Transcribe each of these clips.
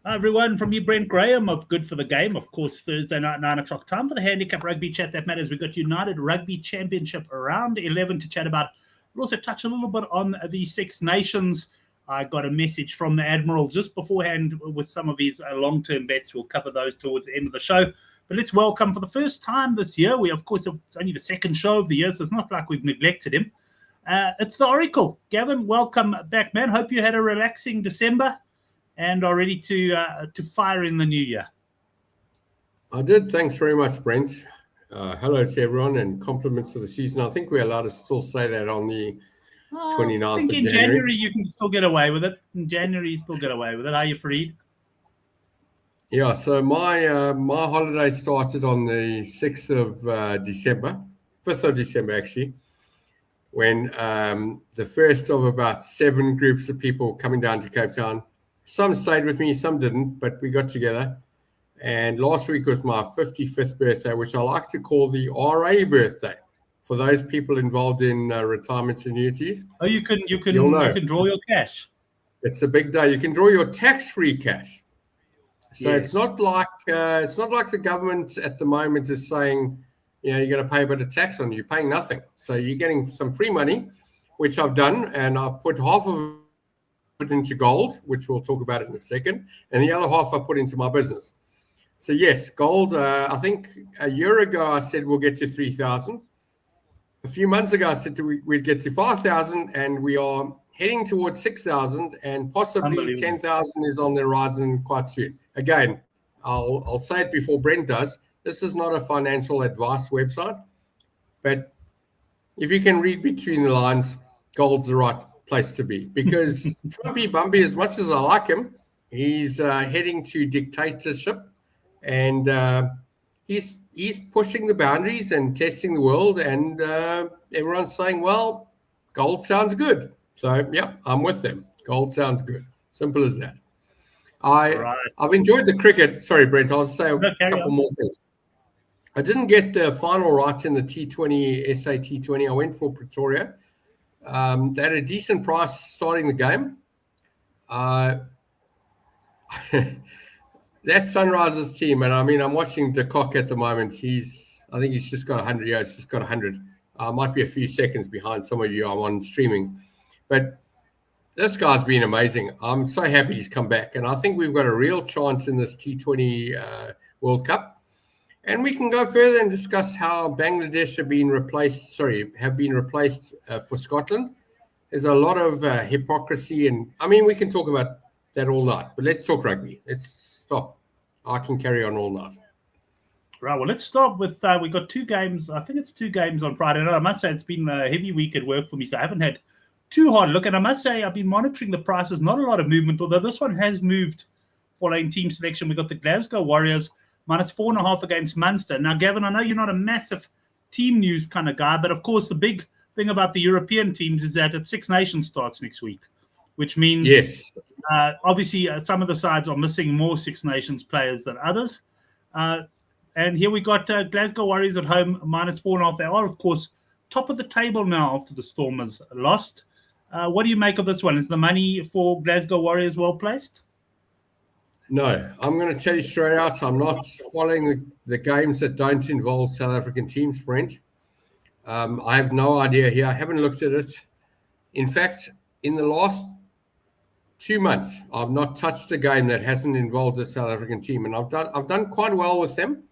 Hi everyone, from me, Brent Graham of Good for the Game. Of course, Thursday night, 9 o'clock time for the Handicap Rugby Chat that matters. We've got United Rugby Championship around 11 to chat about. We'll also touch a little bit on the Six Nations. I got a message from the Admiral just beforehand with some of his long-term bets. We'll cover those towards the end of the show. But let's welcome for the first time this year. Of course, it's only the second show of the year, so it's not like we've neglected him. It's the Oracle. Gavin, welcome back, man. Hope you had a relaxing December and are ready to fire in the new year. I did. Thanks very much, Brent. Hello to everyone and compliments of the season. I think we're allowed to still say that on the 29th I think of in January. January you can still get away with it. In January you still get away with it. Are you, Fareed? Yeah, so my holiday started on the 6th of December, 5th of December actually, when the first of about 7 groups of people coming down to Cape Town. Some stayed with me, some didn't, but we got together. And last week was my 55th birthday, which I like to call the RA birthday for those people involved in retirement annuities. Oh, you can draw your cash. It's a big day. You can draw your tax-free cash. So yes. It's not like the government at the moment is saying, you're going to pay a bit of tax on it. You're paying nothing. So you're getting some free money, which I've done, and I've put half of it into gold, which we'll talk about in a second, and the other half I put into my business. So yes, gold. I think a year ago I said we'll get to 3,000. A few months ago I said we'd get to 5,000, and we are heading towards 6,000, and possibly 10,000 is on the horizon quite soon. Again, I'll say it before Brent does. This is not a financial advice website, but if you can read between the lines, gold's the right place to be, because Trumpy Bumpy, as much as I like him, he's heading to dictatorship, and he's pushing the boundaries and testing the world, and everyone's saying, well, gold sounds good. So, yeah, I'm with them. Gold sounds good. Simple as that. I've enjoyed the cricket. Sorry, Brent, I'll say a couple more things. I didn't get the final right in the T20, SA T20. I went for Pretoria. They had a decent price starting the game. That Sunrisers team, and I mean, I'm watching De Kock at the moment. I think he's just got 100. Yeah, he's just got 100. Might be a few seconds behind some of you. I'm on streaming, but this guy's been amazing. I'm so happy he's come back, and I think we've got a real chance in this T20 World Cup. And we can go further and discuss how Bangladesh have been replaced for Scotland. There's a lot of hypocrisy, and I mean, we can talk about that all night, but let's talk rugby. Let's stop. I can carry on all night. Right, well, let's start with, we got 2 games. I think it's 2 games on Friday night. I must say it's been a heavy week at work for me, so I haven't had too hard a look. And I must say I've been monitoring the prices, not a lot of movement, although this one has moved following team selection. We got the Glasgow Warriors -4.5 against Munster. Now, Gavin, I know you're not a massive team news kind of guy, but of course the big thing about the European teams is that Six Nations starts next week, which means yes, obviously some of the sides are missing more Six Nations players than others. And here we got Glasgow Warriors at home -4.5. They are, of course, top of the table now after the Stormers lost. What do you make of this one? Is the money for Glasgow Warriors well placed? No, I'm going to tell you straight out, I'm not following the games that don't involve South African teams, Brent. I have no idea here. I haven't looked at it. In fact, in the last 2 months, I've not touched a game that hasn't involved a South African team, and I've done quite well with them.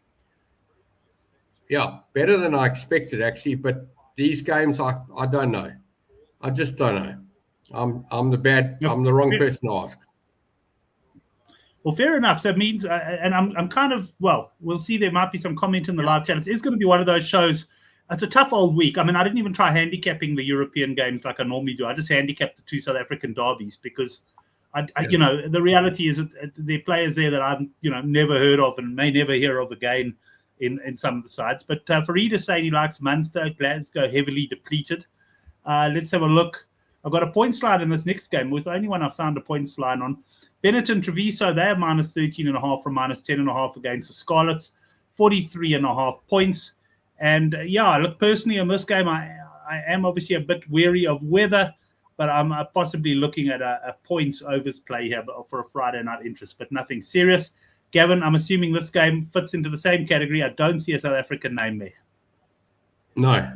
Yeah, better than I expected, actually, but these games, I don't know. I just don't know. I'm the wrong person to ask. Well, fair enough. So it means, and I'm kind of, well, we'll see. There might be some comment in the live chat. It's going to be one of those shows. It's a tough old week. I mean, I didn't even try handicapping the European games like I normally do. I just handicapped the 2 South African derbies because, the reality is that there are players there that I've, never heard of and may never hear of again in some of the sides. But Fareed is saying he likes Munster, Glasgow heavily depleted. Let's have a look. I've got a points line in this next game. It was the only one I found a points line on. Bennett and Treviso, they're -13.5 from -10.5 against the Scarlets. 43.5 points. And look, personally in this game, I am obviously a bit wary of whether but I'm possibly looking at a points overs play here for a Friday night interest, but nothing serious. Gavin, I'm assuming this game fits into the same category. I don't see a South African name there. No.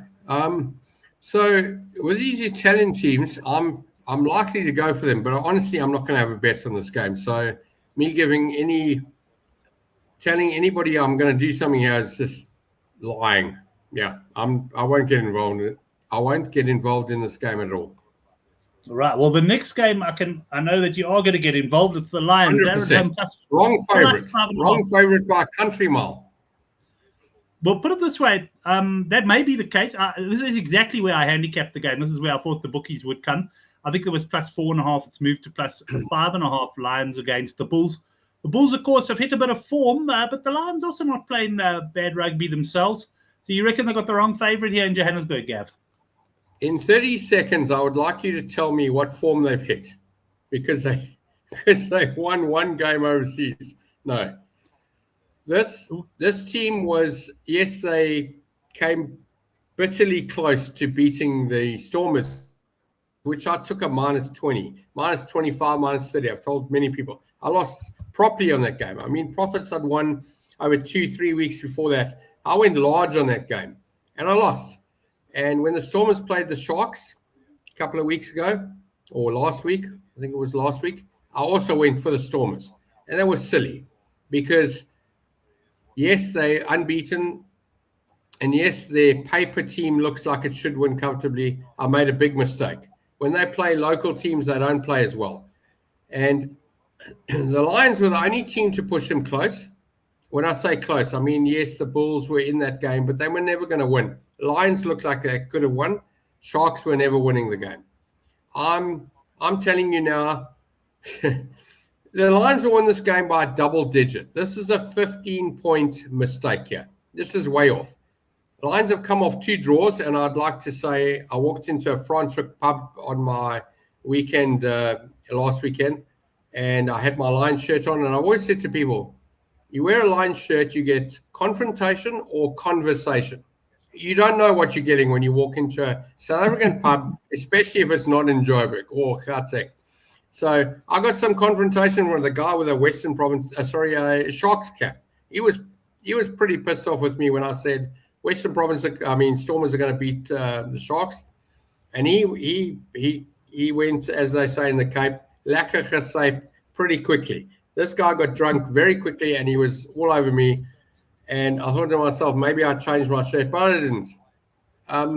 So with these Italian teams, I'm likely to go for them, but honestly, I'm not going to have a bet on this game. So me telling anybody I'm going to do something here is just lying. Yeah, I won't get involved in it. I won't get involved in this game at all. Right. Well, the next game I know that you are going to get involved. It's the Lions. 100%. Wrong favorite by a country mile. Well, put it this way, that may be the case. This is exactly where I handicapped the game. This is where I thought the bookies would come. I think it was plus 4.5. It's moved to plus 5.5 Lions against the Bulls. The Bulls, of course, have hit a bit of form, but the Lions also not playing bad rugby themselves. So you reckon they got the wrong favorite here in Johannesburg, Gav? In 30 seconds, I would like you to tell me what form they've hit, because they won one game overseas. No. This team they came bitterly close to beating the Stormers, which I took a minus 20, minus 25, minus 30. I've told many people. I lost properly on that game. I mean, profits I'd won over 2-3 weeks before that. I went large on that game, and I lost. And when the Stormers played the Sharks a couple of weeks ago, or last week, I think it was last week, I also went for the Stormers. And that was silly because, yes, they're unbeaten. And yes, their paper team looks like it should win comfortably. I made a big mistake. When they play local teams, they don't play as well. And the Lions were the only team to push them close. When I say close, I mean, yes, the Bulls were in that game, but they were never going to win. Lions looked like they could have won. Sharks were never winning the game. I'm telling you now, the Lions will win this game by a double digit. This is a 15-point mistake here. This is way off. The Lions have come off 2 draws, and I'd like to say I walked into a Franschhoek pub on my weekend, last weekend, and I had my Lions shirt on, and I always said to people, you wear a Lions shirt, you get confrontation or conversation. You don't know what you're getting when you walk into a South African pub, especially if it's not in Joburg or Gauteng. So I got some confrontation with a guy with a Western Province, a Sharks cap. He was pretty pissed off with me when I said Western Province, Stormers are going to beat the Sharks. And he went, as they say in the Cape, lekker gesyp pretty quickly. This guy got drunk very quickly, and he was all over me. And I thought to myself, maybe I changed my shirt, but I didn't. I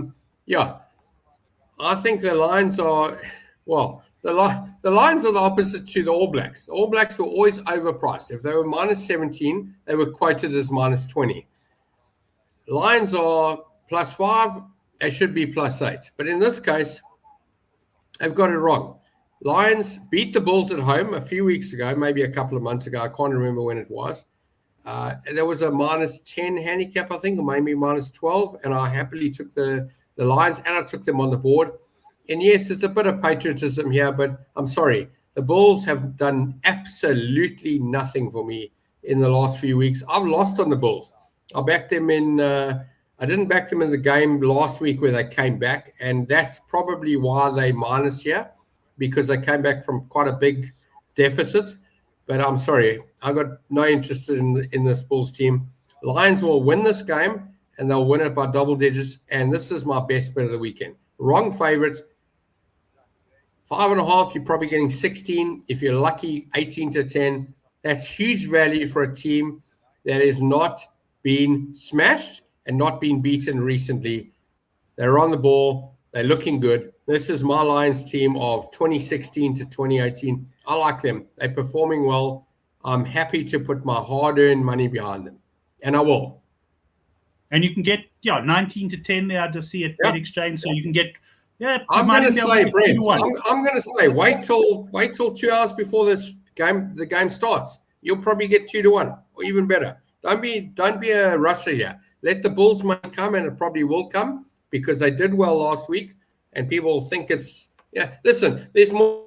think the Lions are, the Lions are the opposite to the All Blacks. The All Blacks were always overpriced. If they were minus 17, they were quoted as minus 20. Lions are plus 5. They should be plus 8. But in this case, they've got it wrong. Lions beat the Bulls at home a few weeks ago, maybe a couple of months ago. I can't remember when it was. There was a minus 10 handicap, I think, or maybe minus 12. And I happily took the Lions, and I took them on the board. And yes, it's a bit of patriotism here, but I'm sorry. The Bulls have done absolutely nothing for me in the last few weeks. I've lost on the Bulls. I backed them in. I didn't back them in the game last week where they came back, and that's probably why they minus here, because they came back from quite a big deficit. But I'm sorry, I got no interest in this Bulls team. Lions will win this game, and they'll win it by double digits. And this is my best bet of the weekend. Wrong favorites. 5.5, you're probably getting 16. If you're lucky, 18-10. That's huge value for a team that has not been smashed and not been beaten recently. They're on the ball. They're looking good. This is my Lions team of 2016 to 2018. I like them. They're performing well. I'm happy to put my hard-earned money behind them, and I will. And you can get 19-10 there. I just see at BetExchange, so you can get. I'm going to say, Brent. I'm going to say, wait till 2 hours before the game starts. You'll probably get 2-1, or even better. Don't be a rusher here. Let the Bulls money come, and it probably will come because they did well last week, and people think it's Listen, there's more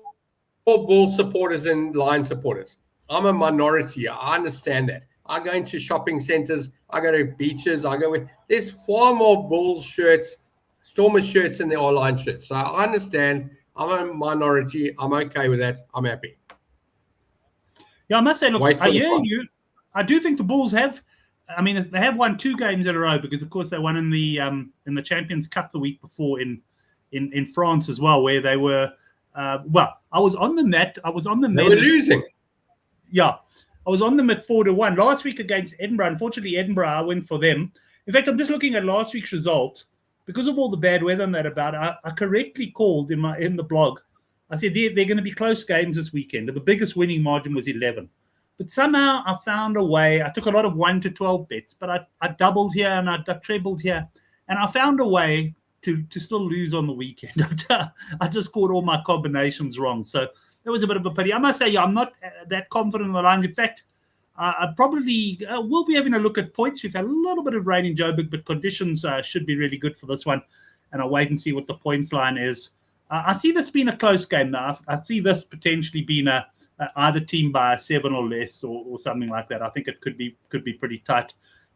Bulls supporters than Lions supporters. I'm a minority. I understand that. I go into shopping centers. I go to beaches. There's far more Bulls shirts, Stormers shirts than there are Lions shirts. So I understand. I'm a minority. I'm okay with that. I'm happy. Yeah, I must say, look, Wait for I the hear fun. you. I do think the Bulls have. I mean, they have won 2 games in a row because, of course, they won in the Champions Cup the week before in France as well, where they were. Well, I was on them that I was on them. They were losing. Yeah, I was on them at 4-1 last week against Edinburgh. Unfortunately, Edinburgh, I went for them. In fact, I'm just looking at last week's result because of all the bad weather and that about. I correctly called in the blog. I said they're going to be close games this weekend. The biggest winning margin was 11. But somehow I found a way. I took a lot of 1 to 12 bets, but I doubled here and I trebled here. And I found a way to still lose on the weekend. I just scored all my combinations wrong. So that was a bit of a pity. I must say, I'm not that confident in the lines. In fact, I probably will be having a look at points. We've had a little bit of rain in Joburg, but conditions should be really good for this one. And I'll wait and see what the points line is. I see this being a close game now. I see this potentially being either team by 7 or less or something like that. I think it could be pretty tight.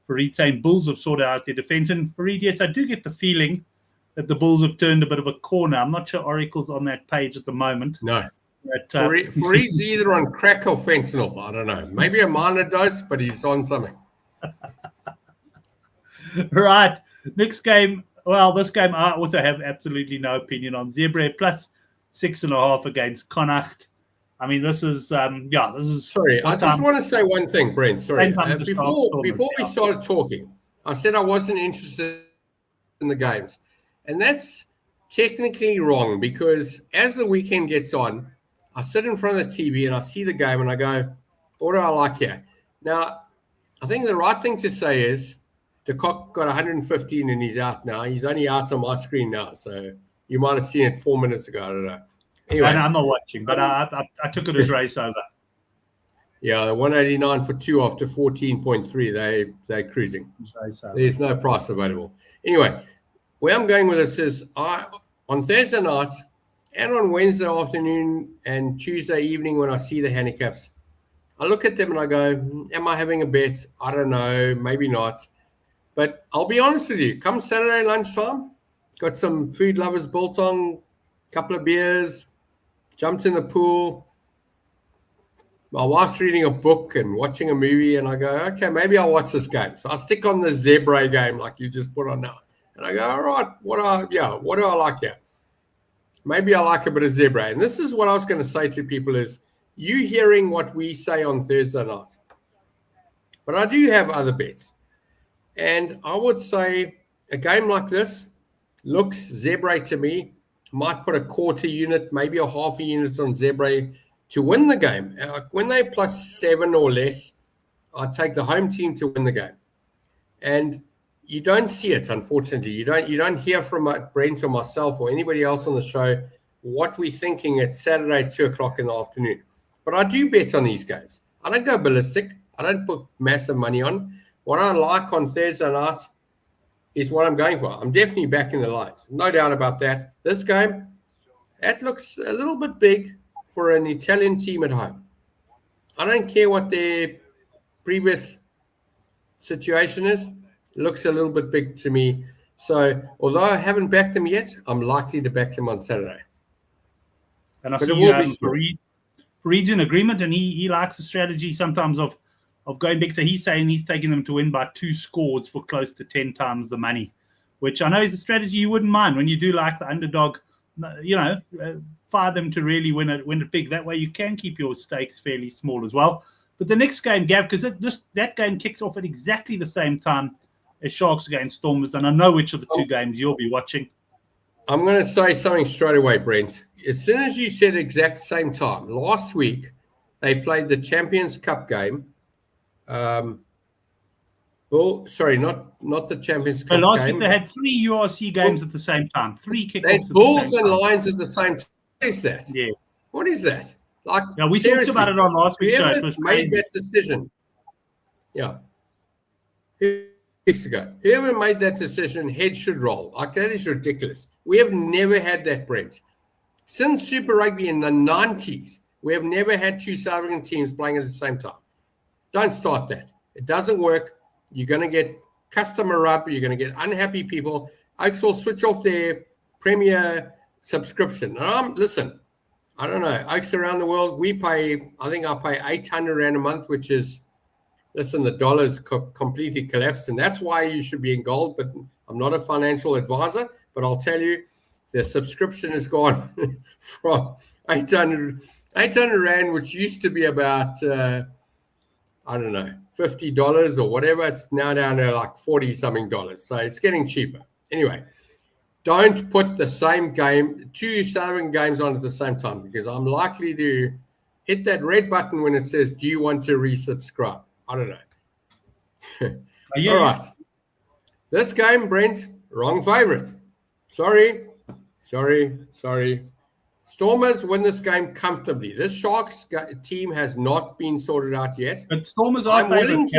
Fareed saying Bulls have sorted out their defense. And Fareed, yes, I do get the feeling that the Bulls have turned a bit of a corner. I'm not sure Oracle's on that page at the moment. No. But, Fareed's either on crack or fentanyl. I don't know. Maybe a minor dose, but he's on something. Right. Next game. Well, this game I also have absolutely no opinion on. Zebra plus 6.5 against Connacht. I mean, this is this is. Sorry, I just want to say one thing, Brent. Sorry, before we started talking, I said I wasn't interested in the games, and that's technically wrong because as the weekend gets on, I sit in front of the TV and I see the game and I go, "What do I like here?" Now, I think the right thing to say is, De Kock got 115 and he's out now. He's only out on my screen now, so you might have seen it 4 minutes ago. I don't know. Anyway, I'm not watching, but I took it as race over. Yeah, 189 for 2 after 14.3. They're cruising. There's no price available. Anyway, where I'm going with this is on Thursday night and on Wednesday afternoon and Tuesday evening when I see the handicaps, I look at them and I go, am I having a bet? I don't know, maybe not. But I'll be honest with you, come Saturday lunchtime, got some food lovers biltong, couple of beers, jumped in the pool. My wife's reading a book and watching a movie, and I go, okay, maybe I'll watch this game. So I stick on the Zebra game like you just put on now. And I go, all right, what do I like here? Maybe I like a bit of Zebra. And this is what I was going to say to people is, you hearing what we say on Thursday night. But I do have other bets. And I would say a game like this looks Zebra to me. Might put a quarter unit, maybe a half a unit on Zebra to win the game. When they plus 7 or less, I take the home team to win the game. And you don't see it, unfortunately. You don't hear from Brent or myself or anybody else on the show what we're thinking at Saturday, 2:00 in the afternoon. But I do bet on these games. I don't go ballistic. I don't put massive money on. What I like on Thursday night is what I'm going for. I'm definitely back in the lights. No doubt about that. This game, that looks a little bit big for an Italian team at home. I don't care what their previous situation is. It looks a little bit big to me. So although I haven't backed them yet, I'm likely to back them on Saturday. And I see Fareed's in agreement, and he likes the strategy sometimes of going big. So he's saying he's taking them to win by 2 scores for close to 10 times the money, which I know is a strategy you wouldn't mind when you do like the underdog, fire them to really win it big. That way you can keep your stakes fairly small as well. But the next game, Gav, because that game kicks off at exactly the same time as Sharks against Stormers, and I know which of the 2 games you'll be watching. I'm going to say something straight away, Brent. As soon as you said exact same time, last week they played the Champions Cup game. Sorry, not the Champions Cup last game. week they had 3 URC games at the same time, 3 kickoffs. They had Bulls and Lions at the same time. What is that? Yeah. What is that? Like, yeah, we talked about it on last week's show. Whoever made that decision, weeks ago, whoever made that decision, head should roll. Like, that is ridiculous. We have never had that, Brent. Since Super Rugby in the 90s, we have never had 2 South African teams playing at the same time. Don't start that. It doesn't work. You're going to get customer rub. You're going to get unhappy people. Oaks will switch off their premier subscription. Listen, I don't know. Oaks around the world, I think I pay 800 Rand a month, which is, listen, the dollar's completely collapsed. And that's why you should be in gold. But I'm not a financial advisor, but I'll tell you, the subscription has gone from 800 Rand, which used to be about, I don't know, $50 or whatever. It's now down to like 40 something dollars. So it's getting cheaper. Anyway, don't put the same game, 2 Southern games on at the same time, because I'm likely to hit that red button when it says, do you want to resubscribe? I don't know. All right. This game, Brent, wrong favorite. Sorry. Stormers win this game comfortably. This Sharks team has not been sorted out yet. But Stormers are favorites.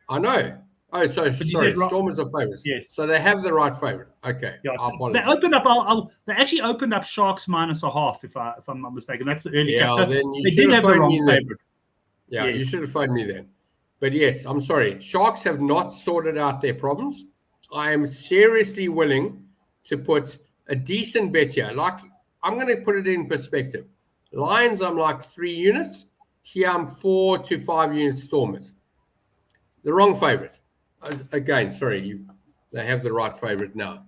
I know. Oh, so sorry. Stormers are favorites. Yes. So they have the right favorite. Okay. Yeah. They opened up. They actually opened up Sharks -0.5, if I'm not mistaken. That's the early cap. So then they did have the wrong favorite. Yeah, you should have phoned me then. But yes, I'm sorry. Sharks have not sorted out their problems. I am seriously willing to put a decent bet here. Like, I'm going to put it in perspective. Lions, I'm like 3 units. Here, I'm 4 to 5 units Stormers. The wrong favorite. Again, sorry, they have the right favorite now.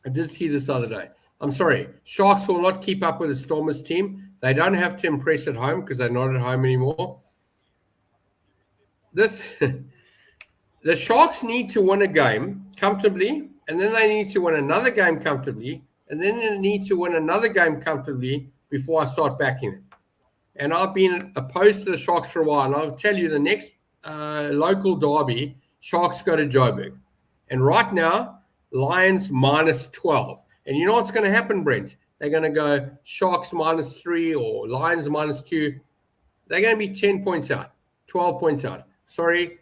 I did see this other day. I'm sorry. Sharks will not keep up with the Stormers team. They don't have to impress at home because they're not at home anymore. The Sharks need to win a game comfortably, and then they need to win another game comfortably, and then they need to win another game comfortably before I start backing them. And I've been opposed to the Sharks for a while, and I'll tell you the next local derby, Sharks go to Joburg. And right now, Lions -12. And you know what's going to happen, Brent? They're going to go Sharks -3 or Lions -2. They're going to be 10 points out, 12 points out. Sorry,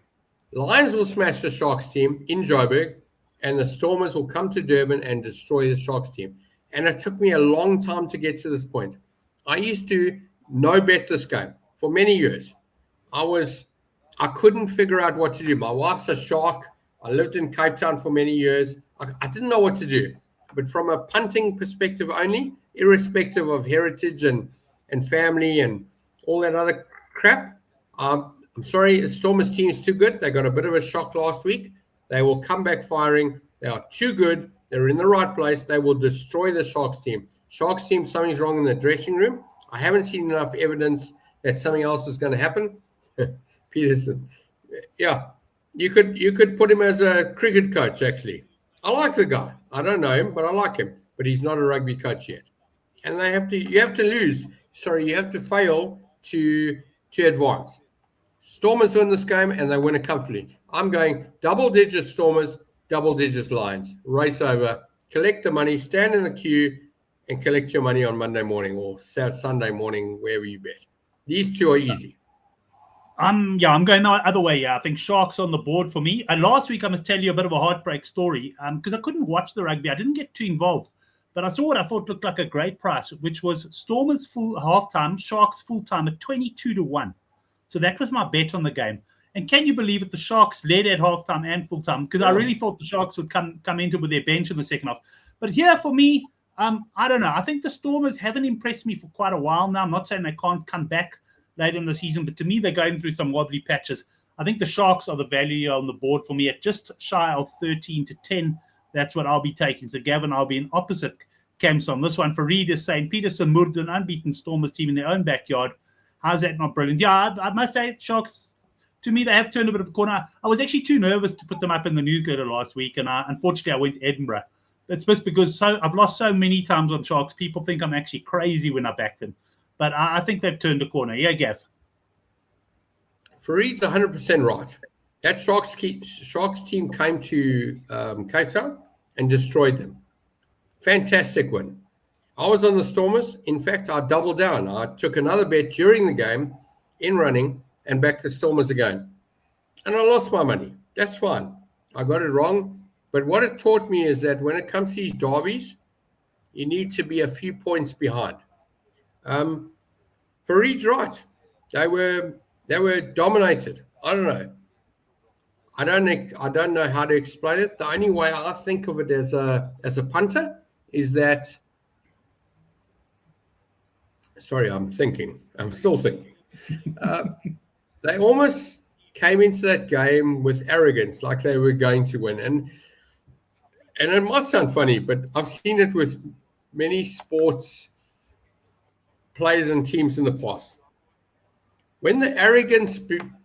Lions will smash the Sharks team in Joburg, and the Stormers will come to Durban and destroy the Sharks team. And it took me a long time to get to this point. I used to no-bet this game for many years. I couldn't figure out what to do. My wife's a Shark. I lived in Cape Town for many years. I didn't know what to do. But from a punting perspective only, irrespective of heritage and family and all that other crap, I'm sorry, the Stormers team is too good. They got a bit of a shock last week. They will come back firing. They are too good. They're in the right place. They will destroy the Sharks team. Sharks team, something's wrong in the dressing room. I haven't seen enough evidence that something else is going to happen. Peterson. Yeah, you could put him as a cricket coach, actually. I like the guy. I don't know him, but I like him. But he's not a rugby coach yet. And you have to lose. Sorry, you have to fail to advance. Stormers win this game, and they win it comfortably. I'm going double-digit Stormers, double-digit Lions. Race over, collect the money, stand in the queue, and collect your money on Monday morning or Sunday morning, wherever you bet. These two are easy. I'm going the other way. Yeah, I think Sharks on the board for me. And last week, I must tell you a bit of a heartbreak story because I couldn't watch the rugby. I didn't get too involved. But I saw what I thought looked like a great price, which was Stormers full halftime, Sharks full time at 22 to 1. So that was my bet on the game. And can you believe it? The Sharks led at halftime and full time because I really thought the Sharks would come into with their bench in the second half. But here for me, I don't know. I think the Stormers haven't impressed me for quite a while now. I'm not saying they can't come back late in the season, but to me, they're going through some wobbly patches. I think the Sharks are the value on the board for me at just shy of 13 to 10. That's what I'll be taking. So, Gavin, I'll be in opposite camps on this one. Fareed is saying Peterson moved an unbeaten Stormers team in their own backyard. How's that not brilliant? Yeah, I must say, Sharks, to me, they have turned a bit of a corner. I was actually too nervous to put them up in the newsletter last week, and unfortunately, I went to Edinburgh. It's just because I've lost so many times on Sharks. People think I'm actually crazy when I back them. But I think they've turned a corner. Yeah, Gav. Fareed's 100% right. That Sharks team came to Cape Town and destroyed them. Fantastic win. I was on the Stormers. In fact, I doubled down. I took another bet during the game in running and backed the Stormers again. And I lost my money. That's fine. I got it wrong. But what it taught me is that when it comes to these derbies, you need to be a few points behind. Fareed's right. They were dominated. I don't know. I don't know how to explain it. The only way I think of it as a punter is that Sorry, I'm thinking. I'm still thinking. They almost came into that game with arrogance, like they were going to win. And it might sound funny, but I've seen it with many sports players and teams in the past. When the arrogance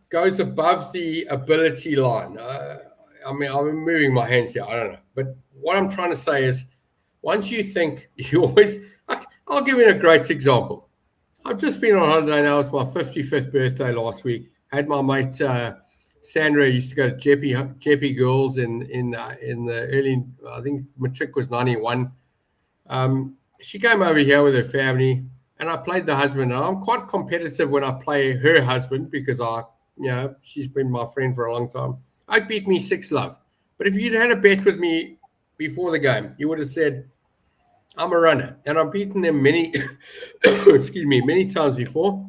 goes above the ability line, I'm moving my hands here. I don't know. But what I'm trying to say is, once you think you always, I'll give you a great example. I've just been on holiday now. It's my 55th birthday last week. Had my mate Sandra used to go to Jeppy Girls in the early, I think matric was 91. She came over here with her family, and I played the husband. And I'm quite competitive when I play her husband because she's been my friend for a long time. I beat me 6-love. But if you'd had a bet with me before the game, you would have said, I'm a runner, and I've beaten them many times before.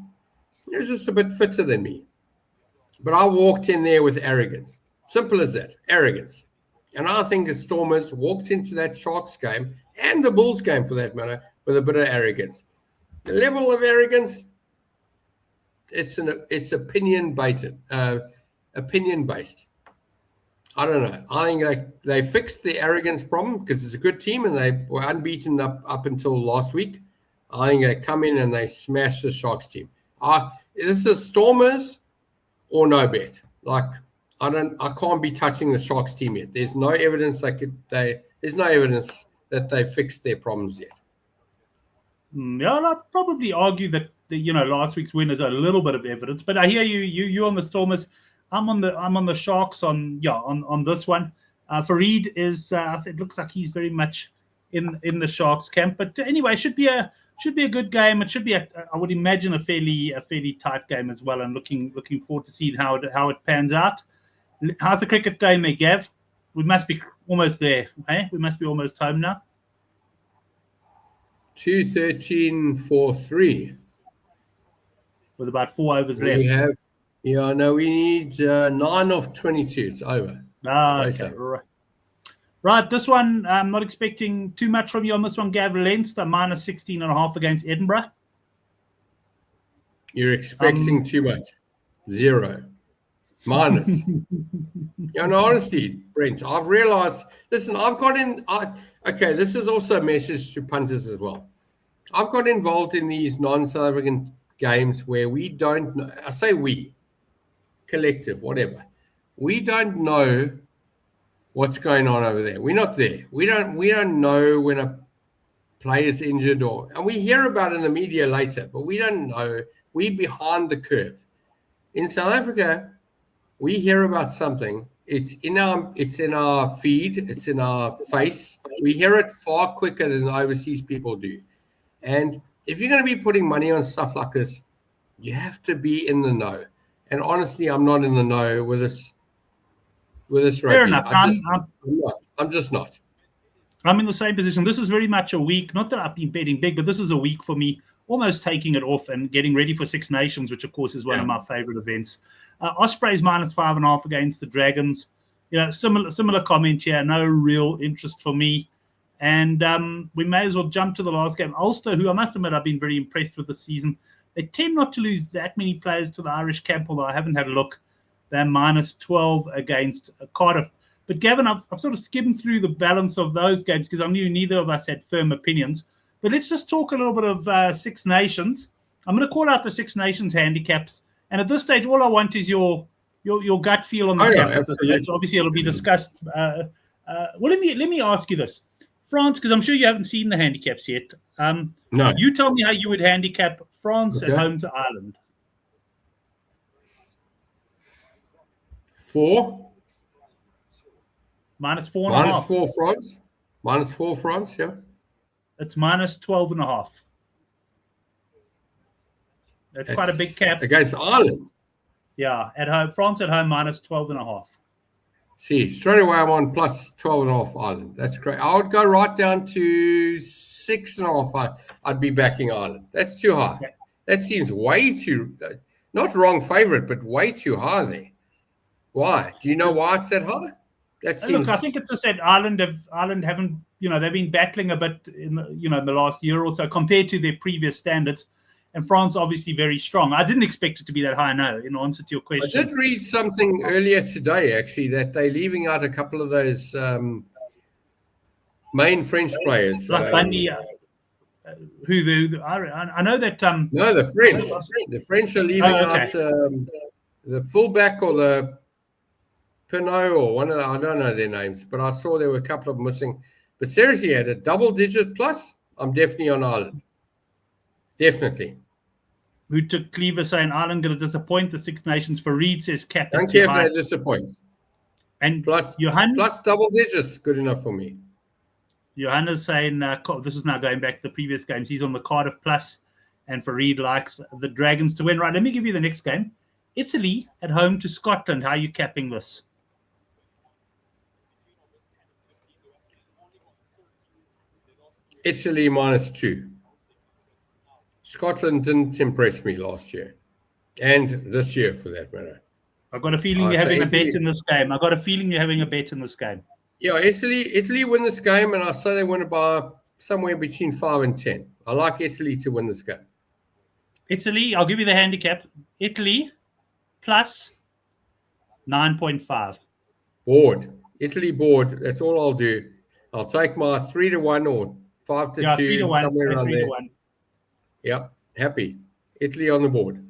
He was just a bit fitter than me. But I walked in there with arrogance. Simple as that, arrogance. And I think the Stormers walked into that Sharks game, and the Bulls game for that matter, with a bit of arrogance. The level of arrogance, it's opinion-based. I don't know. I think they fixed the arrogance problem because it's a good team and they were unbeaten up until last week. I think they come in and they smash the Sharks team. This is Stormers or no bet. Like I can't be touching the Sharks team yet. There's no evidence there's no evidence that they fixed their problems yet. Yeah, I'd probably argue that last week's win is a little bit of evidence. But I hear you on the Stormers. I'm on the Sharks on this one. Fareed is it looks like he's very much in the Sharks camp. But anyway, it should be a good game. It should be I would imagine a fairly tight game as well. And looking forward to seeing how it pans out. How's the cricket game, Gav? We must be almost there, eh? We must be almost home now. 2-13 for 3. With about 4 overs left. We have. Yeah, no, we need 9 of 22. It's over. Okay, right. This one, I'm not expecting too much from you on this one, Gav. Leinster minus 16.5 against Edinburgh. You're expecting too much. 0. Minus. Honestly, Brent, I've realized, listen, I've got in, okay, this is also a message to punters as well. I've got involved in these non-South African games where we don't know, I say we, collective, whatever. We don't know what's going on over there. We're not there. We don't know when a player's injured and we hear about it in the media later, but we don't know. We're behind the curve. In South Africa, we hear about something. It's in our feed. It's in our face. We hear it far quicker than the overseas people do. And if you're going to be putting money on stuff like this, you have to be in the know. And honestly, I'm not in the know with this rugby. Fair enough. I'm just not. I'm in the same position. This is very much a week. Not that I've been betting big, but this is a week for me. Almost taking it off and getting ready for Six Nations, which of course is one of my favorite events. Ospreys minus 5.5 against the Dragons. Similar comment here. No real interest for me. And we may as well jump to the last game. Ulster, who I must admit I've been very impressed with this season. They tend not to lose that many players to the Irish camp, although I haven't had a look. They're minus 12 against Cardiff. But Gavin, I've sort of skimmed through the balance of those games because I knew neither of us had firm opinions. But let's just talk a little bit of Six Nations. I'm going to call out the Six Nations handicaps. And at this stage, all I want is your gut feel on the camp. So obviously, it'll be discussed. Well, let me ask you this. France, because I'm sure you haven't seen the handicaps yet. No. You tell me how you would handicap France at home to Ireland. 4. Minus 4.5. Minus 4 France. Minus 4 France, yeah. It's minus 12.5. That's quite a big cap. Against Ireland? Yeah, at home. France at home, minus 12.5. See, straight away I'm on plus 12.5 Ireland. That's great. I would go right down to 6.5. I'd be backing Ireland. That's too high. Yeah. That seems way too, not wrong favorite, but way too high there. Why? Do you know why it's that high? That seems. Look, I think it's just that Ireland haven't, they've been battling a bit in the last year or so compared to their previous standards. and France obviously very strong. I didn't expect it to be that high, no, in answer to your question. I did read something earlier today, actually, that they're leaving out a couple of those main French players. Like Bundy, I know that... no, the French. The French are leaving out the fullback or the Pinot or one of the, I don't know their names, but I saw there were a couple of missing. But seriously, at a double-digit plus, I'm definitely on Ireland. Definitely. Who took Cleaver saying Ireland going to disappoint the Six Nations? For Reed says cap. Don't care if they disappoint. And plus double digits, good enough for me. Johanna's saying this is now going back to the previous games. He's on the Cardiff plus, and Fareed likes the Dragons to win. Right, let me give you the next game. Italy at home to Scotland. How are you capping this? Italy -2. Scotland didn't impress me last year, and this year for that matter. I've got a feeling you're having a bet in this game. I've got a feeling you're having a bet in this game. Yeah, Italy win this game, and I say they win it by somewhere between 5 and 10. I like Italy to win this game. Italy, I'll give you the handicap. Italy plus 9.5. Board. Italy board. That's all I'll do. I'll take my 3-1 or 5-2, 3-1, somewhere around there. 3-1. Yep, happy. Italy on the board.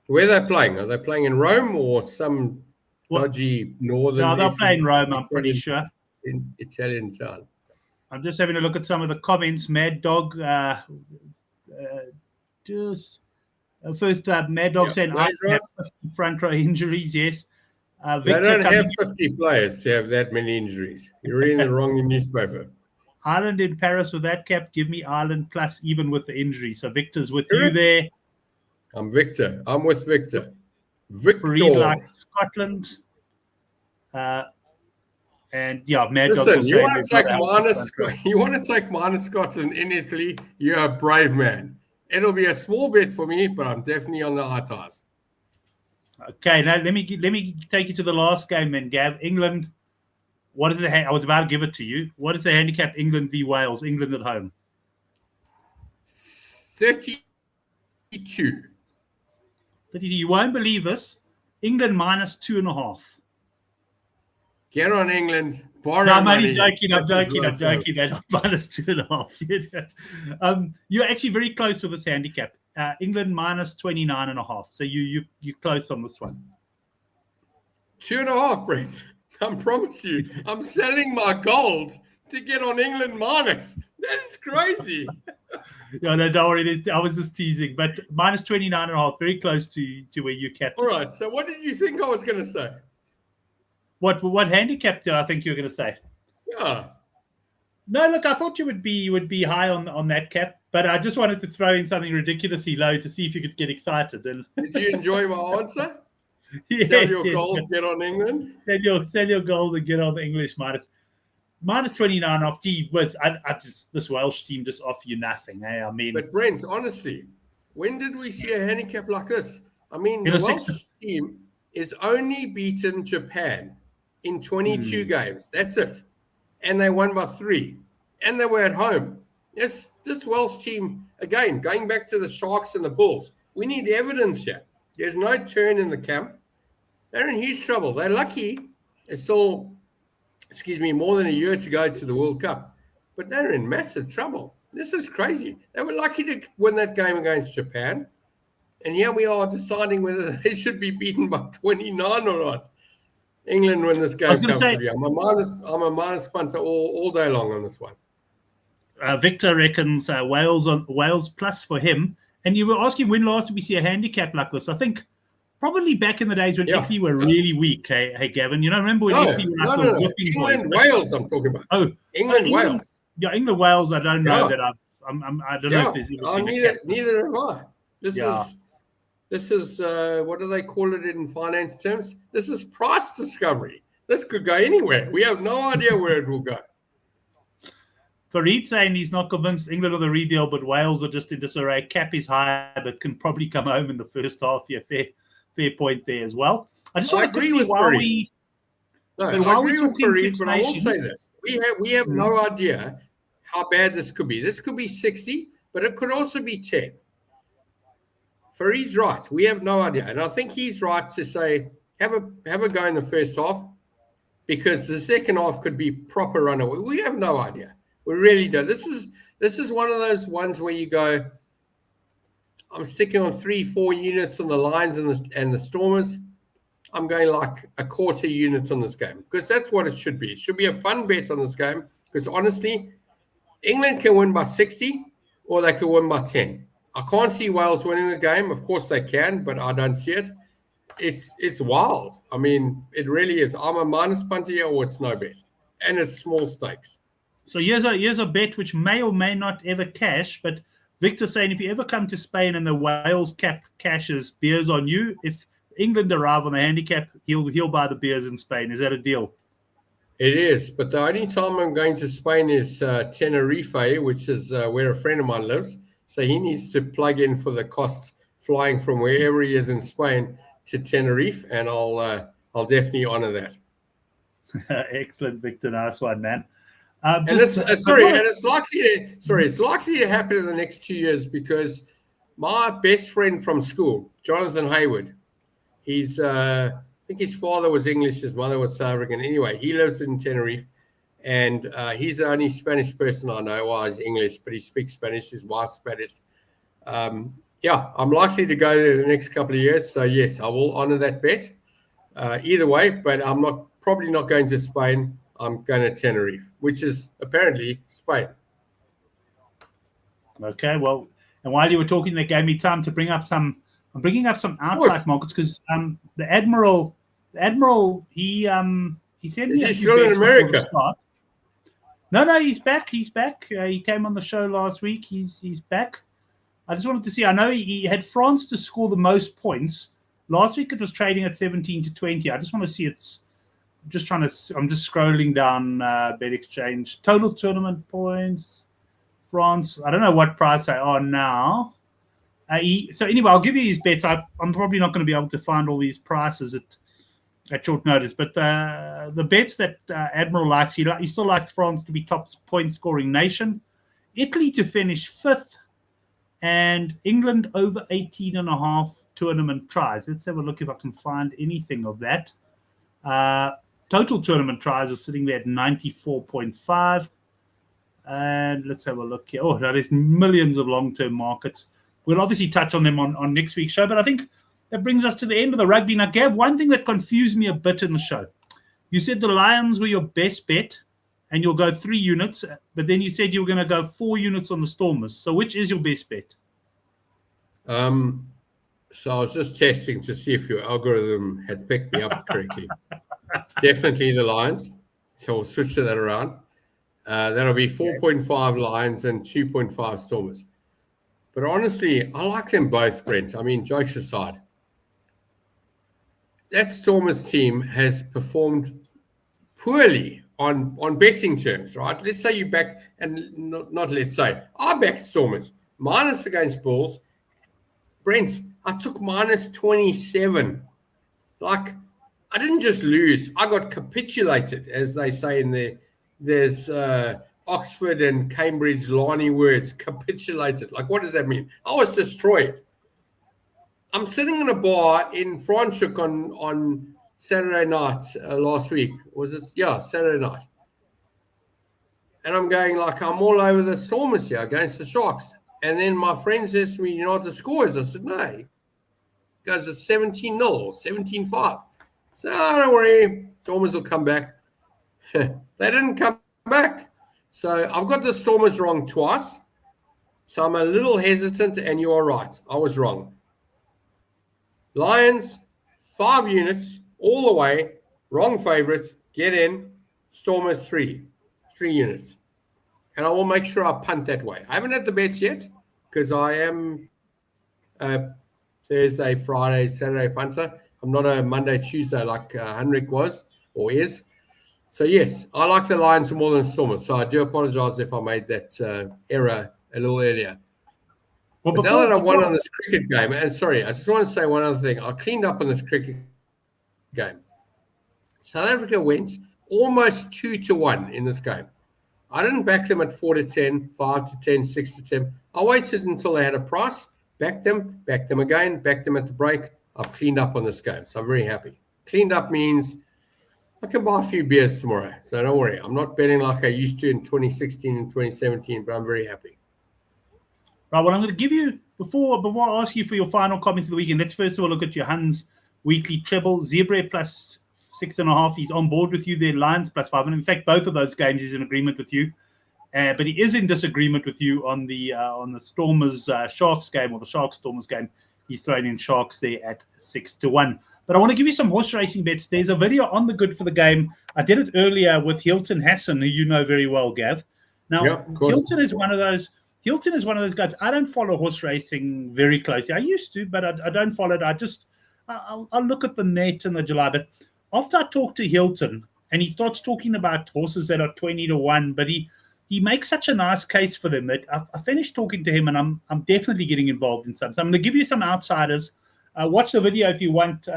Where are they playing? Are they playing in Rome or some dodgy northern? No, they'll play in Rome, I'm pretty sure. In Italian town. I'm just having a look at some of the comments. Mad Dog, first Mad Dog saying I have 50 front row injuries. Yes, Victor, they don't have 50 players to have that many injuries. You're reading the wrong newspaper. Ireland in Paris with that cap. Give me Ireland plus even with the injury. So Victor's with you there. I'm Victor. I'm with Victor. Victor. Like Scotland. And yeah, Mad Dog. Listen, you want to take minus Scotland in Italy? You're a brave man. It'll be a small bet for me, but I'm definitely on the high ties. Okay, now let me take you to the last game then, Gav. England. What is the? I was about to give it to you. What is the handicap? England v Wales. England at home. 32. You won't believe this. England -2.5. Get on England. No, I'm only joking. I'm joking. They're not -2.5. You're actually very close with this handicap. England -29.5. So you're close on this one. 2.5, Brent. I promise you. I'm selling my gold to get on England minus. That is crazy. No, don't worry. I was just teasing, but -29.5, very close to where you capped. All right. So what did you think I was going to say? What handicap do I think you were going to say? Yeah. No, look, I thought you would be high on that cap, but I just wanted to throw in something ridiculously low to see if you could get excited. And did you enjoy my answer? Yes, sell your gold, get on England. Sell your gold and get on the English -29 off. Gee, this Welsh team just offer you nothing. Eh? I mean, but Brent, honestly, when did we see a handicap like this? I mean, the Welsh team is only beaten Japan in 22 games. That's it, and they won by 3, and they were at home. Yes, this Welsh team again going back to the Sharks and the Bulls. We need evidence here. There's no turn in the camp. They're in huge trouble. They're lucky. It's still, more than a year to go to the World Cup. But they're in massive trouble. This is crazy. They were lucky to win that game against Japan. And here we are deciding whether they should be beaten by 29 or not. England win this game comfortably. I'm a minus punter all day long on this one. Victor reckons Wales plus for him. And you were asking when last did we see a handicap like this? I think probably back in the days when Italy were really weak. Hey, Gavin, remember when Italy were like the whipping boys? England, Wales, I'm talking about. Oh, England, Wales. Yeah, England, Wales. I don't know that I don't know if there's neither have I. This is what do they call it in finance terms? This is price discovery. This could go anywhere. We have no idea where it will go. Fareed saying he's not convinced England are the real deal, but Wales are just in disarray. Cap is high, but can probably come home in the first half. Yeah, fair point there as well. I agree with Fareed. I agree with Fareed, but I will say this: we have no idea how bad this could be. This could be 60, but it could also be 10. Farid's right. We have no idea. And I think he's right to say, have a go in the first half, because the second half could be proper runaway. We have no idea. We really don't. This is one of those ones where you go, I'm sticking on 3-4 units on the Lions and the Stormers. I'm going like a quarter unit on this game, because that's what it should be. It should be a fun bet on this game, because honestly, England can win by 60 or they can win by 10. I can't see Wales winning the game. Of course they can, but I don't see it. It's wild. I mean, it really is. I'm a minus punter here, or it's no bet. And it's small stakes. So here's a bet which may or may not ever cash, but Victor's saying if you ever come to Spain and the Wales cap cashes, beers on you. If England arrive on a handicap, he'll buy the beers in Spain. Is that a deal? It is, but the only time I'm going to Spain is Tenerife, which is where a friend of mine lives. So he needs to plug in for the cost flying from wherever he is in Spain to Tenerife, and I'll definitely honor that. Excellent, Victor. Nice one, man. It's likely to happen in the next 2 years, because my best friend from school, Jonathan Hayward, I think his father was English, his mother was South African. Anyway, he lives in Tenerife, and he's the only Spanish person I know. Well, he's English, but he speaks Spanish. His wife's Spanish. I'm likely to go there the next couple of years. So, yes, I will honor that bet either way, but I'm probably not going to Spain. I'm going to Tenerife, which is apparently Spain. Okay, well, and while you were talking, that gave me time to bring up some. I'm bringing up some outright markets, because the Admiral, he sent me. Is he still in America? No, he's back. He came on the show last week. He's back. I just wanted to see. I know he had France to score the most points last week. It was trading at 17-20. I just want to see it's. I'm just scrolling down Bet Exchange total tournament points. France. I don't know what price they are now. So anyway, I'll give you his bets. I'm probably not going to be able to find all these prices at short notice, but the bets that Admiral likes, he still likes France to be top point scoring nation, Italy to finish 5th, and England over 18.5 tournament tries. Let's have a look if I can find anything of that. Total tournament tries are sitting there at 94.5. And let's have a look here. Oh, there's millions of long-term markets. We'll obviously touch on them on next week's show, but I think that brings us to the end of the rugby. Now, Gab, one thing that confused me a bit in the show. You said the Lions were your best bet, and you'll go 3 units, but then you said you were going to go 4 units on the Stormers. So which is your best bet? So I was just testing to see if your algorithm had picked me up correctly. Definitely the Lions. So we'll switch that around. That'll be 4.5 Lions and 2.5 Stormers. But honestly, I like them both, Brent. I mean, jokes aside, that Stormers team has performed poorly on betting terms, right? Let's say you back, and not let's say, I backed Stormers, minus against Bulls. Brent, I took minus 27. Like, I didn't just lose. I got capitulated, as they say in there's Oxford and Cambridge Lani words, capitulated. Like, what does that mean? I was destroyed. I'm sitting in a bar in Franschhoek on Saturday night last week. Was it? Yeah, Saturday night. And I'm going like, I'm all over the Stormers here against the Sharks. And then my friend says to me, you know what the score is? I said, no. He goes, it's 17-0 or 17-5. So, oh, don't worry. Stormers will come back. They didn't come back. So I've got the Stormers wrong twice. So I'm a little hesitant, and you are right. I was wrong. Lions, 5 units, all the way. Wrong favorite. Get in. Stormers, 3 units. And I will make sure I punt that way. I haven't had the bets yet, because I am Thursday, Friday, Saturday punter. I'm not a Monday, Tuesday like Henrik was or is. So, yes, I like the Lions more than Stormers. So I do apologize if I made that error a little earlier. Well, but now that I've won on this cricket game, and sorry, I just want to say one other thing. I cleaned up on this cricket game. South Africa went almost 2-1 in this game. I didn't back them at 4-10, 5-10, 6-10. I waited until they had a price, backed them again, backed them at the break. I've cleaned up on this game, so I'm very happy. Cleaned up means I can buy a few beers tomorrow, so don't worry. I'm not betting like I used to in 2016 and 2017, but I'm very happy. Right, well, I'm going to give you, before I ask you for your final comment of the weekend, let's first of all look at your Hans weekly treble. Zebra plus 6.5. He's on board with you there. Lions plus 5. And in fact, both of those games he's in agreement with you. But he is in disagreement with you on the Stormers Sharks game, or the Sharks Stormers game. He's thrown in Sharks there at 6-1. But I want to give you some horse racing bets. There's a video on the Good for the Game. I did it earlier with Hilton Hassan, who you know very well, Gav. Now, Hilton is one of those guys. I don't follow horse racing very closely. I used to, but I don't follow it. I'll look at the net in the July. But after I talk to Hilton, and he starts talking about horses that are 20-1, but he makes such a nice case for them that I finished talking to him, and I'm definitely getting involved in some. So I'm going to give you some outsiders. Watch the video if you want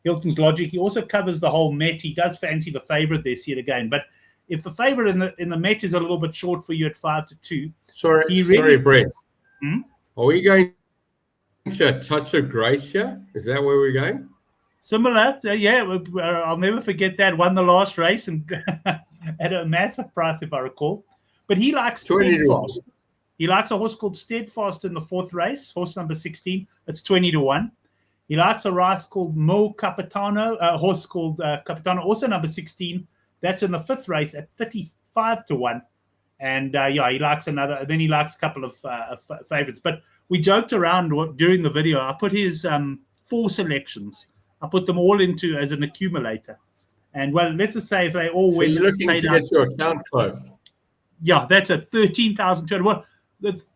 Hilton's logic. He also covers the whole Met. He does fancy the favorite this year again. But if the favorite in the Met is a little bit short for you at 5-2. Sorry, Brent. Are we going to a touch of grace here? Is that where we're going? Similar. Yeah, I'll never forget that. Won the last race and at a massive price, if I recall. But he likes Steadfast. He likes a horse called Steadfast in the 4th race, horse number 16. It's 20-1. He likes a race called Mo Capitano, a horse called Capitano, also number 16. That's in the 5th race at 35-1. And he likes another. Then he likes a couple of favorites. But we joked around during the video. I put his 4 selections. I put them all into as an accumulator. And well, let's just say if they all win. So you're looking to get your account closed. Yeah, that's a 13,200. Well,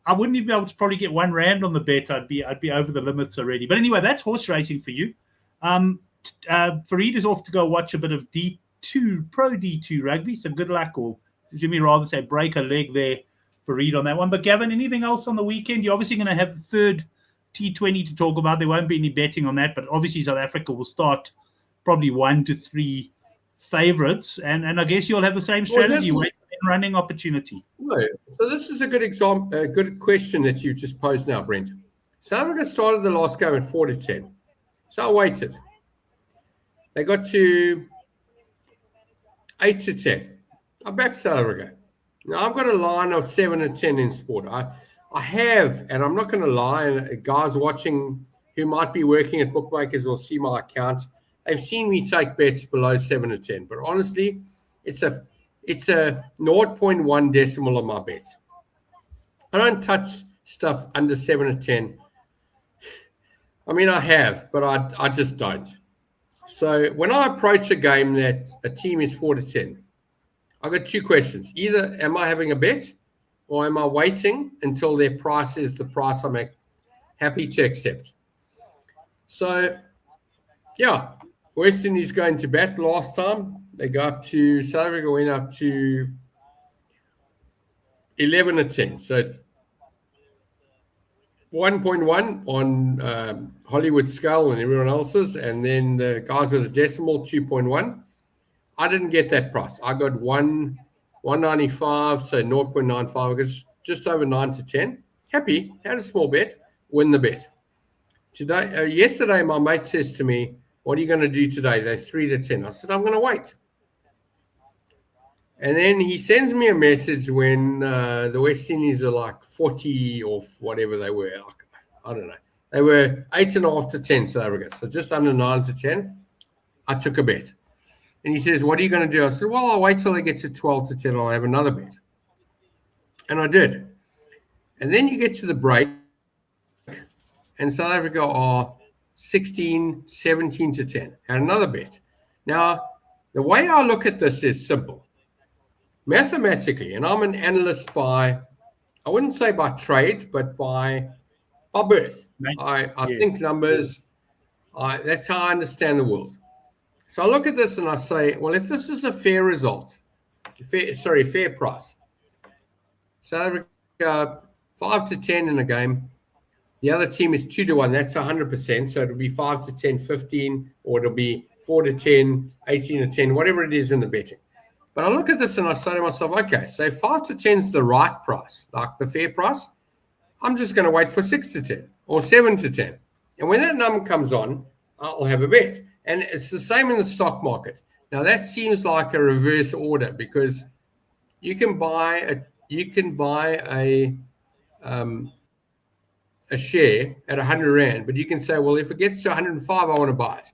I wouldn't even be able to probably get R1 on the bet. I'd be over the limits already. But anyway, that's horse racing for you. Fareed is off to go watch a bit of Pro D2 rugby. So good luck, or Jimmy rather say break a leg there, Fareed on that one. But Gavin, anything else on the weekend? You're obviously going to have the 3rd T20 to talk about. There won't be any betting on that, but obviously South Africa will start probably 1 to 3 favorites, and I guess you'll have the same strategy. Running opportunity. No. So this is a good example, a good question that you've just posed now, Brent. South Africa started the last game at 4-10. So I waited. They got to 8-10. I backed South Africa. Now I've got a line of 7-10 in sport. I have, and I'm not going to lie, and guys watching who might be working at bookmakers will see my account. They've seen me take bets below 7-10, but honestly, it's a 0.1 decimal of my bets. I don't touch stuff under 7-10. I mean, I have, but I just don't. So when I approach a game that a team is 4-10, I've got 2 questions. Either am I having a bet, or am I waiting until their price is the price I'm happy to accept? So, yeah, West Indies going to bat last time. They go up to, South Africa went up to 11-10. So 1.1 on Hollywood scale and everyone else's. And then the guys with the decimal, 2.1. I didn't get that price. I got 195, so 0.95. Because just over 9-10. Happy. Had a small bet. Win the bet. Yesterday, my mate says to me, what are you going to do today? They're 3-10. I said, I'm going to wait. And then he sends me a message when the West Indies are like 40 or whatever they were. I don't know. They were 8.5 to 10 South Africa. So just under 9-10. I took a bet. And he says, what are you going to do? I said, well, I'll wait till they get to 12-10. I'll have another bet. And I did. And then you get to the break. And South Africa are 16, 17-10. Had another bet. Now, the way I look at this is simple. Mathematically, and I'm an analyst by, I wouldn't say by trade, but by birth. I think numbers. That's how I understand the world. So I look at this and I say, well, if this is a fair result, fair price. South Africa 5-10 in a game. The other team is 2-1. That's 100%. So it'll be 5-10, 15, or it'll be 4-10, 18-10, whatever it is in the betting. But I look at this and I say to myself, okay, so if 5-10 is the right price, like the fair price, I'm just going to wait for 6-10. or 7 to 10. And when that number comes on, I'll have a bet. And it's the same in the stock market. Now that seems like a reverse order because you can buy a share at 100 Rand, but you can say, well, if it gets to 105, I want to buy it.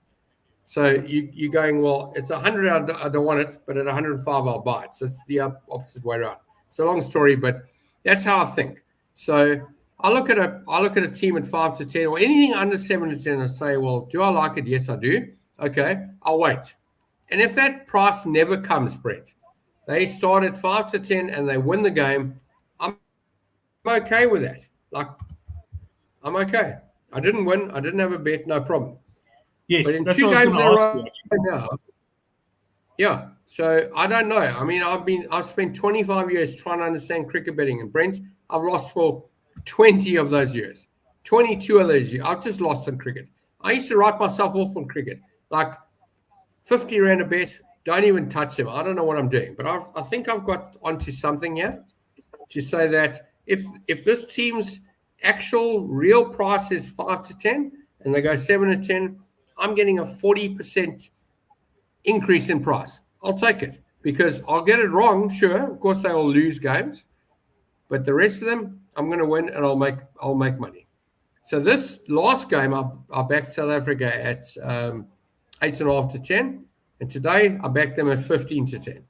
So you're going, well, it's 100, I don't want it, but at 105, I'll buy it. So it's the opposite way around. It's a long story, but that's how I think. So I look at a team at 5 to 10 or anything under 7 to 10 and say, well, do I like it? Yes, I do. Okay, I'll wait. And if that price never comes, Brent, they start at 5 to 10 and they win the game, I'm okay with that. Like, I'm okay. I didn't win. I didn't have a bet. No problem. Yes, but in 2 games in a row now, yeah. So I don't know. I mean, I've spent 25 years trying to understand cricket betting, and Brent, I've lost for 20 of those years, 22 of those years. I've just lost on cricket. I used to write myself off on cricket, like 50 Rand a bet. Don't even touch them. I don't know what I'm doing, but I think I've got onto something here to say that if this team's actual real price is 5 to 10 and they go 7 to 10, I'm getting a 40% increase in price. I'll take it because I'll get it wrong. Sure, of course they will lose games, but the rest of them I'm going to win and I'll make money. So this last game I backed South Africa at 8.5 to 10, and today I backed them at 15 to 10,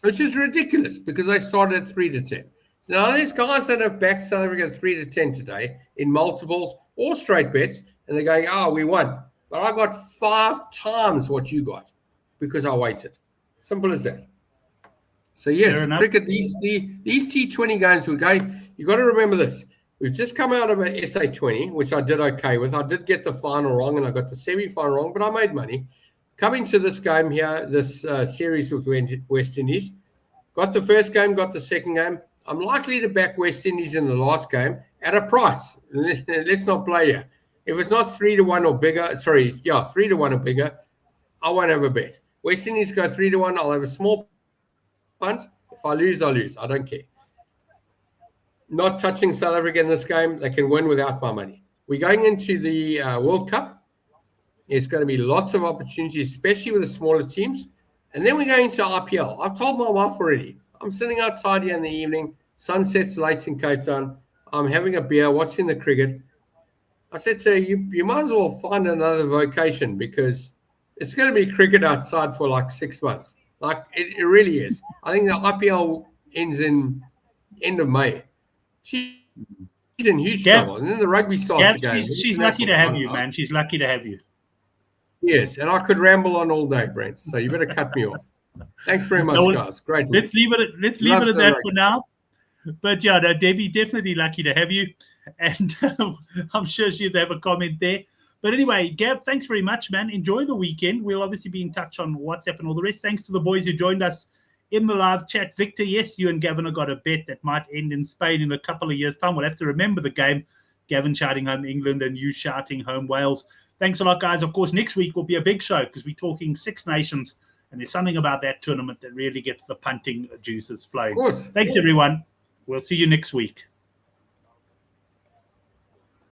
which is ridiculous because they started at 3 to 10. Now, there's guys that have backed South Africa 3 to 10 today in multiples or straight bets, and they're going, oh, we won. But I got 5 times what you got because I waited. Simple as that. So, yes, cricket, these T20 games we're going, you've got to remember this. We've just come out of an SA20, which I did okay with. I did get the final wrong, and I got the semi-final wrong, but I made money. Coming to this game here, this series with West Indies, got the first game, got the second game. I'm likely to back West Indies in the last game at a price. Let's not play here. If it's not 3 to 1 or bigger, 3 to 1 or bigger, I won't have a bet. West Indies go 3 to 1, I'll have a small punt. If I lose, I lose. I don't care. Not touching South Africa in this game. They can win without my money. We're going into the World Cup. There's going to be lots of opportunities, especially with the smaller teams. And then we're going to IPL. I've told my wife already. I'm sitting outside here in the evening. Sun sets late in Cape Town. I'm having a beer, watching the cricket. I said to her, you might as well find another vocation because it's going to be cricket outside for like 6 months. Like, it really is. I think the IPL ends in end of May. She's in huge trouble. And then the rugby starts again. She's lucky to have you, man. She's lucky to have you. Yes, and I could ramble on all day, Brent. So you better cut me off. Thanks very much, guys. Great. Let's leave it at that for now. But yeah, Debbie, definitely lucky to have you. And I'm sure she'd have a comment there. But anyway, Gav, thanks very much, man. Enjoy the weekend. We'll obviously be in touch on WhatsApp and all the rest. Thanks to the boys who joined us in the live chat. Victor, yes, you and Gavin have got a bet that might end in Spain in a couple of years' time. We'll have to remember the game. Gavin shouting home England and you shouting home Wales. Thanks a lot, guys. Of course, next week will be a big show because we're talking Six Nations. And there's something about that tournament that really gets the punting juices flowing. Thanks, everyone. We'll see you next week.